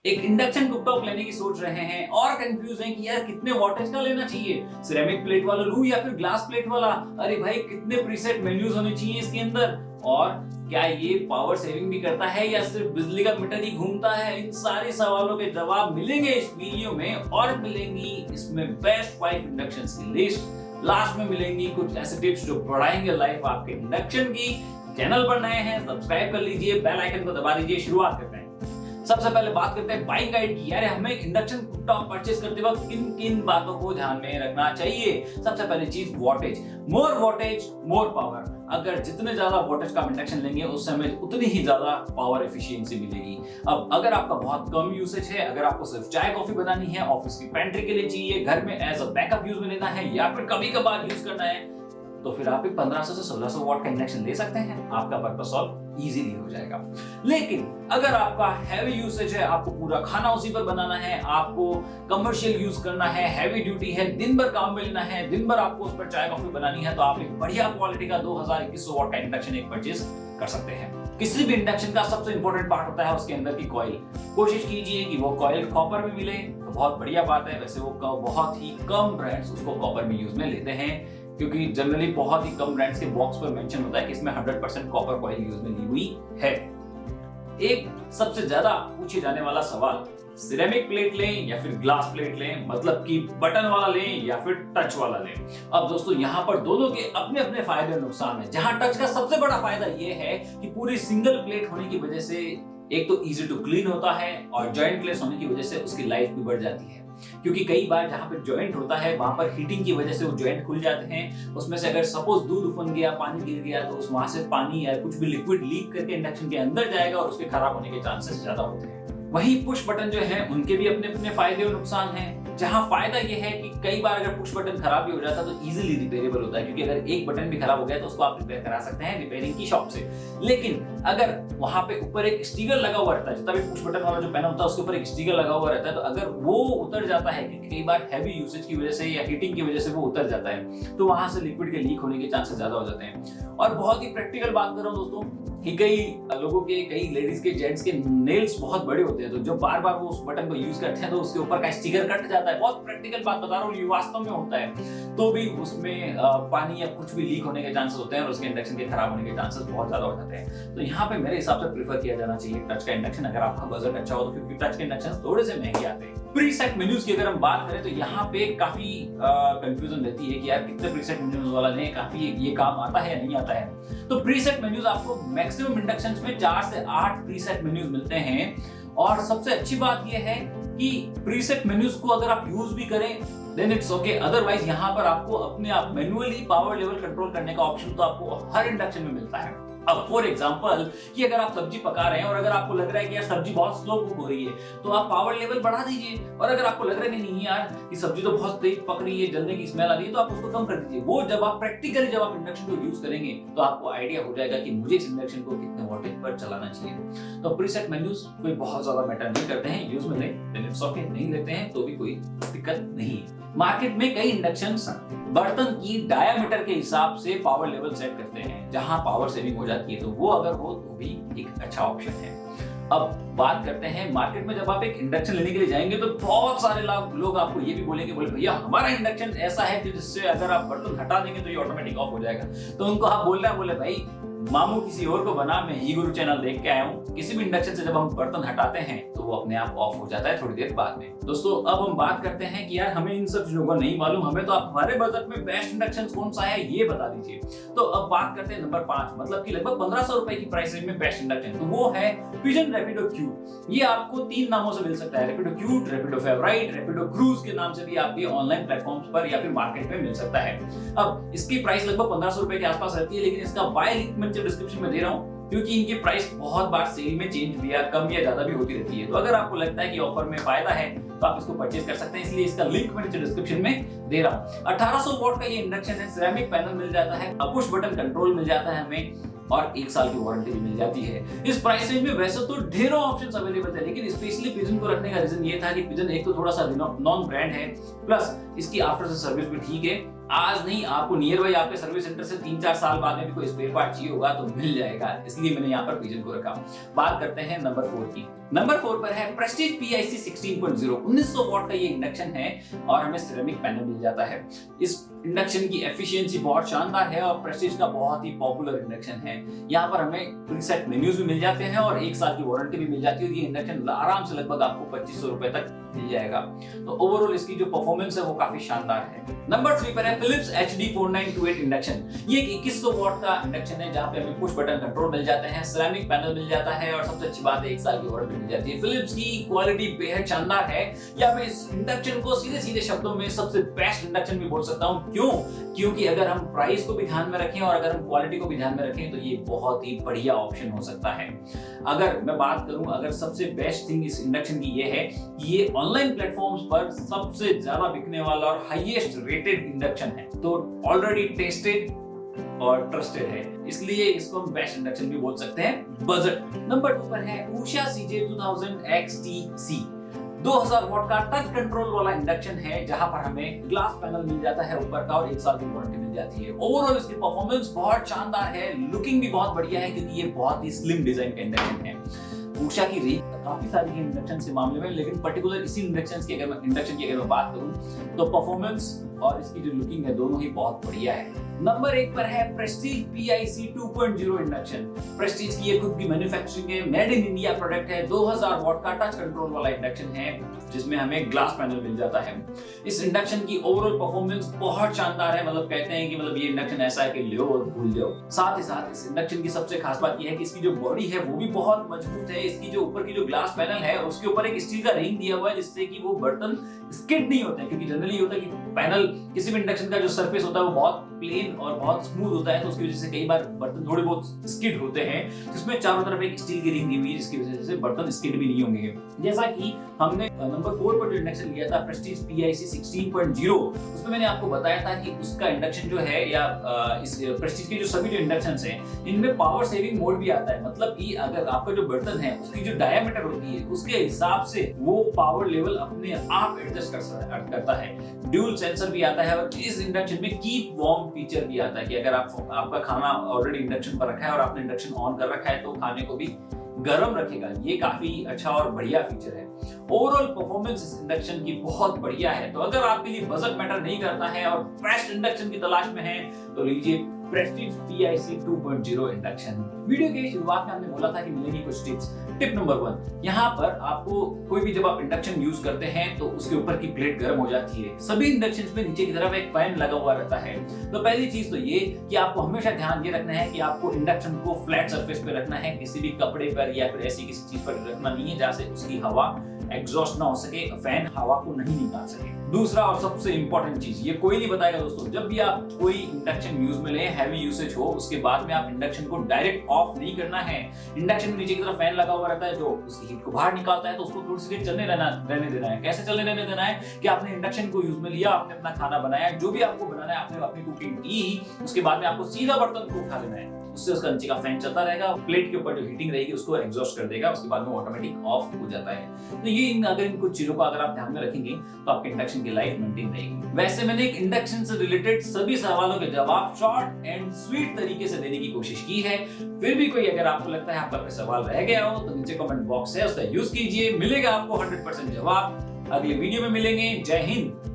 एक induction cooktop लेने की सोच रहे हैं और कंफ्यूज हैं कि यार कितने वॉटेज का लेना चाहिए, सिरेमिक प्लेट वाला लूं या फिर ग्लास प्लेट वाला। अरे भाई कितने प्रीसेट मेन्यूज होने चाहिए इसके अंदर, और क्या ये पावर सेविंग भी करता है या सिर्फ बिजली का मीटर ही घूमता है। इन सारे सवालों के जवाब मिलेंगे इस वीडियो में, और मिलेंगी इसमें बेस्ट 5 इंडक्शंस की लिस्ट। लास्ट में मिलेंगी कुछ ऐसे टिप्स जो बढ़ाएंगे लाइफ आपके इंडक्शन की। चैनल पर नए हैं सब्सक्राइब कर लीजिए, बेल आइकन को दबा दीजिए। शुरुआत करते हैं। सबसे पहले बात करते हैं बाइंग गाइड की। यार हमें इंडक्शन कुकटॉप परचेज करते वक्त किन किन बातों को ध्यान में रखना चाहिए। सबसे पहले चीज वॉटेज, मोर वॉटेज मोर पावर। अगर जितने ज्यादा वॉटेज का इंडक्शन लेंगे उससे हमें उतनी ही ज्यादा पावर एफिशिएंसी मिलेगी। अब अगर आपका बहुत कम यूसेज है, अगर आपको सिर्फ चाय कॉफी बनानी है, ऑफिस की पेंट्री के लिए चाहिए, घर में एज अ बैकअप यूज में लेना है या फिर कभी कभार यूज करना है, तो फिर आप 1500 से 1600 वॉट का इंडक्शन ले सकते हैं। आपका पर्पस सॉल्व इजीली हो जाएगा। लेकिन अगर आपका हैवी यूसेज है, आपको पूरा खाना उसी पर बनाना है, आपको कमर्शियल यूज करना है, हैवी ड्यूटी है, दिन भर काम में लेना है, दिन भर आपको उस पर चाय कॉफी बनानी है, तो आप एक बढ़िया क्वालिटी का 2100 वॉट का इंडक्शन एक परचेज कर सकते हैं। किसी भी इंडक्शन का सबसे इंपॉर्टेंट पार्ट होता है उसके अंदर की कॉइल। कोशिश कीजिए कि वो कॉइल कॉपर में मिले तो बहुत बढ़िया बात है। वैसे वो बहुत ही कम ब्रांड्स उसको कॉपर में यूज में लेते हैं, क्योंकि जनरली बहुत ही कम ब्रांड्स के बॉक्स पर मेंशन होता है कि इसमें 100% कॉपर कॉइल यूज में ली हुई है। एक सबसे ज्यादा पूछे जाने वाला सवाल, सिरेमिक प्लेट लें या फिर ग्लास प्लेट लें, मतलब कि बटन वाला लें या फिर टच वाला लें। अब दोस्तों यहाँ पर दोनों के अपने अपने फायदे और नुकसान है। जहां टच का सबसे बड़ा फायदा यह है कि पूरी सिंगल प्लेट होने की वजह से एक तो इजी टू क्लीन होता है और जॉइंटलेस होने की वजह से उसकी लाइफ भी बढ़ जाती है। क्योंकि कई बार जहां पर जॉइंट होता है वहां पर हीटिंग की वजह से वो जॉइंट खुल जाते हैं, उसमें से अगर सपोज दूध उफन गया, पानी गिर गया, तो उस वहां से पानी या कुछ भी लिक्विड लीक करके इंडक्शन के अंदर जाएगा और उसके खराब होने के चांसेस ज्यादा होते हैं। वहीं पुश बटन जो है उनके भी अपने अपने फायदे और नुकसान हैं। जहां फायदा यह है कि कई बार अगर पुश बटन खराब भी हो जाता है तो इजीली रिपेयरेबल होता है, क्योंकि अगर एक बटन भी खराब हो गया तो उसको आप रिपेयर करा सकते हैं रिपेयरिंग की शॉप से। लेकिन अगर वहां पे ऊपर एक स्टिकर लगा हुआ रहता है, जितना भी पुश बटन वाला जो पैनल होता है उसके ऊपर एक स्टिकर लगा हुआ रहता है, तो अगर वो उतर जाता है, क्योंकि कई बार हैवी यूसेज की वजह से या हीटिंग की वजह से वो उतर जाता है, तो वहां से लिक्विड के लीक होने के चांसेस ज्यादा हो जाते हैं। और बहुत ही प्रैक्टिकल बात कर रहा हूं दोस्तों कि कई लोगों के, कई लेडीज के, जेंट्स के नेल्स बहुत बड़े होते हैं, तो जब बार बार वो उस बटन को यूज करते हैं तो उसके ऊपर का स्टिकर कट जाता है। बहुत प्रैक्टिकल बात बता रहा हूँ, ये वास्तव में होता है। तो भी उसमें पानी या कुछ भी लीक होने के चांसेस होते हैं और उसके इंडक्शन के खराब होने के चांसेस बहुत ज्यादा हो जाते हैं। तो यहाँ पे मेरे हिसाब से प्रीफर किया जाना चाहिए टच का इंडक्शन, अगर आपका बजट अच्छा हो तो, क्योंकि टच के इंडक्शन थोड़े से महंगे आते हैं। प्रीसेट मेन्यूज की अगर हम बात करें तो यहाँ पे काफी कंफ्यूजन रहती है कि यार कितने प्रीसेट मेन्यूज वाला लें, काफी ये काम आता है या नहीं आता है। तो प्रीसेट मेन्यूज आपको मैक्सिमम इंडक्शंस में 4 से 8 प्रीसेट मेन्यूज मिलते हैं। और सबसे अच्छी बात यह है कि प्रीसेट मेन्यूज को अगर आप यूज भी करें देन इट्स ओके, अदरवाइज यहाँ पर आपको अपने आप मैन्युअली पावर लेवल कंट्रोल करने का ऑप्शन तो आपको हर इंडक्शन में मिलता है। अब फॉर एग्जांपल कि अगर आप सब्जी पका रहे हैं और अगर आपको लग रहा है कि यार सब्जी बहुत स्लो कुक हो रही है, तो आप पावर लेवल बढ़ा दीजिए। और अगर आपको लग रहा है कि नहीं यार कि सब्जी तो बहुत तेज पक रही है, जलने की स्मेल आ रही है, तो आप उसको कम कर दीजिए। वो जब आप प्रैक्टिकली जब आप इंडक्शन को यूज करेंगे तो आपको आइडिया हो जाएगा कि मुझे इस इंडक्शन को कितने वोल्टेज पर चलाना चाहिए। तो प्रीसेट मेन्यूज कोई बहुत ज्यादा मैटर नहीं करते हैं, यूज में लें इट्स ओके, नहीं लेते हैं तो भी कोई दिक्कत नहीं। मार्केट में कई इंडक्शंस बर्तन की डायामीटर के हिसाब से पावर लेवल सेट करते हैं, जहां पावर सेविंग हो जाती है, तो वो अगर हो तो भी एक अच्छा ऑप्शन है। अब बात करते हैं मार्केट में जब आप एक इंडक्शन लेने के लिए जाएंगे तो बहुत सारे लोग आपको ये भी बोलेंगे, बोले भैया हमारा इंडक्शन ऐसा है कि जिससे अगर आप बर्तन हटा देंगे तो ये ऑटोमेटिक ऑफ हो जाएगा। तो उनको आप बोल रहे हैं, बोले भाई मामू किसी और को बना, मैं ही गुरु चैनल देख के आया हूँ। किसी भी इंडक्शन से जब हम बर्तन हटाते हैं तो वो अपने आप ऑफ हो जाता है थोड़ी देर बाद में। दोस्तों अब हम बात करते हैं कि यार हमें इन सब चीजों का नहीं मालूम, हमें तो आप हमारे बजट में बेस्ट इंडक्शन कौन सा है ये बता दीजिए। तो अब बात करते हैं नंबर 5, मतलब कि लगभग 1500 रुपए की प्राइस रेंज में बेस्ट इंडक्शन, तो वो है पिजन रैपिडो क्यूट। ये आपको 3 नामों से मिल सकता है, Rapido cute, Rapido favourite, Rapido cruise के नाम से भी आपके ऑनलाइन प्लेटफॉर्म्स पर या फिर मार्केट में मिल सकता है। अब इसकी प्राइस लगभग 1500 रुपए के आसपास रहती है, लेकिन इसका बाय लिंक मैं डिस्क्रिप्शन में दे रहा हूँ, क्योंकि इनकी प्राइस बहुत बार सेल में चेंज भी या कम या ज्यादा भी होती रहती है। तो अगर आपको लगता है कि ऑफर में फायदा है तो आप इसको परचेज कर सकते हैं, इसलिए इसका लिंक मैं नीचे डिस्क्रिप्शन में दे रहा हूँ। 1800 वॉट का ये इंडक्शन है, सिरेमिक पैनल मिल जाता है, पुश बटन कंट्रोल मिल जाता है हमें, और 1 साल की वारंटी भी मिल जाती है। इस प्राइस रेंज में वैसे तो ढेरों ऑप्शंस अवेलेबल है, लेकिन स्पेशली पिजन को रखने का रीजन ये था कि पिजन एक तो थोड़ा सा नॉन ब्रांड है, प्लस इसकी आफ्टर से सर्विस भी ठीक है, आज नहीं, आपको नियर बाई आपके सर्विस सेंटर से 3-4 साल बाद में भी कोई स्पेयर पार्ट चाहिए होगा तो मिल जाएगा, इसलिए मैंने यहाँ पर पिजन को रखा। बात करते हैं नंबर 4 की। नंबर 4 पर है प्रेस्टीज PIC 16.0। 1900 वॉट का ये इंडक्शन है और हमें सिरेमिक पैनल मिल जाता है। इस इंडक्शन की एफिशिएंसी बहुत शानदार है और प्रेस्टीज का बहुत ही पॉपुलर इंडक्शन है। यहाँ पर हमें प्रीसेट मेन्यूज भी मिल जाते हैं और 1 साल की वारंटी भी मिल जाती है। ये इंडक्शन आराम से लगभग आपको 2500 रुपए तक मिल जाएगा। तो ओवरऑल इसकी जो परफॉर्मेंस है वो काफी शानदार है। नंबर 3 पर है फिलिप्स HD 4928 इंडक्शन। ये एक 2100 वॉट का इंडक्शन है जहाँ पे हमें पुश बटन कंट्रोल मिल जाते हैं, सिरेमिक पैनल मिल जाता है और सबसे अच्छी बात है 1 साल की वारंटी मिल जाती है। फिलिप्स की क्वालिटी बेहद शानदार है या मैं इस इंडक्शन को सीधे शब्दों में सबसे बेस्ट इंडक्शन भी बोल सकता हूँ। क्यों? क्योंकि अगर हम प्राइस को भी ध्यान में रखें और अगर हम क्वालिटी को भी ध्यान में रखें तो ये बहुत ही बढ़िया ऑप्शन हो सकता है। अगर मैं बात करूं, अगर सबसे बेस्ट थिंग इस इंडक्शन की ये है कि ये ऑनलाइन प्लेटफॉर्म्स पर सबसे ज्यादा बिकने वाला और हाईएस्ट रेटेड इंडक्शन है, तो ऑलरेडी टेस्टेड और ट्रस्टेड है, इसलिए इसको हम बेस्ट इंडक्शन भी बोल सकते हैं। बजट नंबर 2 पर है उषा CJ 2000 XTC। 2000 वॉट का टच कंट्रोल वाला इंडक्शन है जहां पर हमें ग्लास पैनल मिल जाता है ऊपर का और 1 साल की वारंटी मिल जाती है। ओवरऑल इसकी परफॉर्मेंस बहुत शानदार है, लुकिंग भी बहुत बढ़िया है क्योंकि ये बहुत ही स्लिम डिजाइन का इंडक्शन है। उषा की रेंज काफी सारी है इंडक्शन के मामले में, लेकिन पर्टिकुलर इसी इंडक्शन की अगर मैं बात करूं तो परफॉर्मेंस और इसकी जो लुकिंग है दोनों ही बहुत बढ़िया है। नंबर 1 पर है प्रेस्टीज PIC 2.0 इंडक्शन। प्रेस्टीज की ये खुद की मैन्युफैक्चरिंग है, मेड इन इंडिया प्रोडक्ट है। 2000 वॉट का टच कंट्रोल वाला इंडक्शन है जिसमें हमें ग्लास पैनल मिल जाता है। इस इंडक्शन की ओवरऑल परफॉर्मेंस बहुत शानदार है, मतलब कहते हैं कि मतलब ये इंडक्शन ऐसा है कि लो और भूल जाओ। साथ ही साथ इस इंडक्शन की सबसे खास बात ये है कि इसकी जो बॉडी है वो भी बहुत मजबूत है। इसकी जो ऊपर की जो ग्लास पैनल है उसके ऊपर एक स्टील का रिंग दिया हुआ है जिससे कि वो बर्तन स्किड नहीं होते, क्योंकि जनरली होता है कि पैनल किसी भी इंडक्शन का जो सरफेस होता है वो बहुत प्लेन और बहुत स्मूथ होता है, तो उसकी वजह से कई बार बर्तन थोड़े बहुत स्किड होते हैं। जिसमें चारों तरफ एक स्टील की रिंग दी हुई है जिसकी वजह से बर्तन स्किड भी नहीं होंगे। जैसा कि हमने नंबर 4 पर जो इंडक्शन लिया था प्रेस्टीज PIC 16.0, उसमें मैंने आपको बताया था कि उसका इंडक्शन जो है या इस प्रेस्टीज के जो सभी जो इंडक्शंस हैं इनमें पावर सेविंग मोड भी आता है। मतलब कि अगर आपका जो बर्तन है उसकी जो डायमीटर होती है उसके हिसाब से वो पावर लेवल अपने आप एडजस्ट करता है। ड्यूल सेंसर भी आता है और इस इंडक्शन में कीप वार्म फीचर भी आता है कि अगर आपका खाना ऑलरेडी इंडक्शन पर रखा है और आपने इंडक्शन ऑन कर रखा है तो खाने को भी गर्म रखेगा। ये काफी अच्छा और बढ़िया फीचर है। ओवरऑल परफॉर्मेंस इस इंडक्शन की बहुत बढ़िया है। तो अगर आपके लिए बजट मैटर नहीं करता है और बेस्ट इंडक्शन की तलाश में है तो लीजिए प्रेस्टीज PIC 2.0 इंडक्शन। वीडियो के शुरुआत में हमने बोला था कि मिलेंगी कुछ टिप्स। टिप नंबर 1, यहाँ पर आपको कोई भी जब आप इंडक्शन यूज करते हैं तो उसके ऊपर की प्लेट गर्म हो जाती है। सभी इंडक्शन में नीचे की तरफ एक फैन लगा हुआ रहता है। तो पहली चीज तो ये कि आपको हमेशा ध्यान ये रखना है कि आपको इंडक्शन को फ्लैट सरफेस पे रखना है, किसी भी कपड़े पर या फिर ऐसी किसी चीज पर रखना नहीं है जहाँ से उसकी हवा एग्जॉस्ट ना हो सके, फैन हवा को नहीं निकाल सके। दूसरा और सबसे इंपॉर्टेंट चीज, ये कोई नहीं बताएगा दोस्तों, जब भी आप कोई इंडक्शन यूज में लें, हैवी यूसेज हो, उसके बाद में आप इंडक्शन को डायरेक्ट ऑफ नहीं करना है। इंडक्शन में नीचे की तरफ फैन लगा हुआ रहता है जो उसकी हीट को बाहर निकालता है, तो उसको थोड़ी सी देर चलने रहने देना है। कैसे चलने रहने देना है कि आपने इंडक्शन को यूज में लिया, आपने अपना खाना बनाया, जो भी आपको बनाना है आपने अपनी कुकिंग की, उसके बाद में आपको सीधा बर्तन को उठा लेना है। उससे उसका नीचे का फैन चलता रहेगा, प्लेट के ऊपर जो हीटिंग रहेगी उसको एग्जॉस्ट कर देगा, उसके बाद में ऑटोमेटिक ऑफ हो जाता है। तो ये अगर इन कुछ चीजों को अगर आप ध्यान में रखेंगे तो आपके इंडक्शन की लाइफ मेंटेन रहेगी। वैसे मैंने एक इंडक्शन से रिलेटेड सभी सवालों के जवाब शॉर्ट एंड स्वीट तरीके से देने की कोशिश की है। फिर भी कोई अगर आपको लगता है आपका कोई सवाल रह गया हो तो नीचे कमेंट बॉक्स है, उसका यूज कीजिए, मिलेगा आपको 100% जवाब। अगले वीडियो में मिलेंगे। जय हिंद।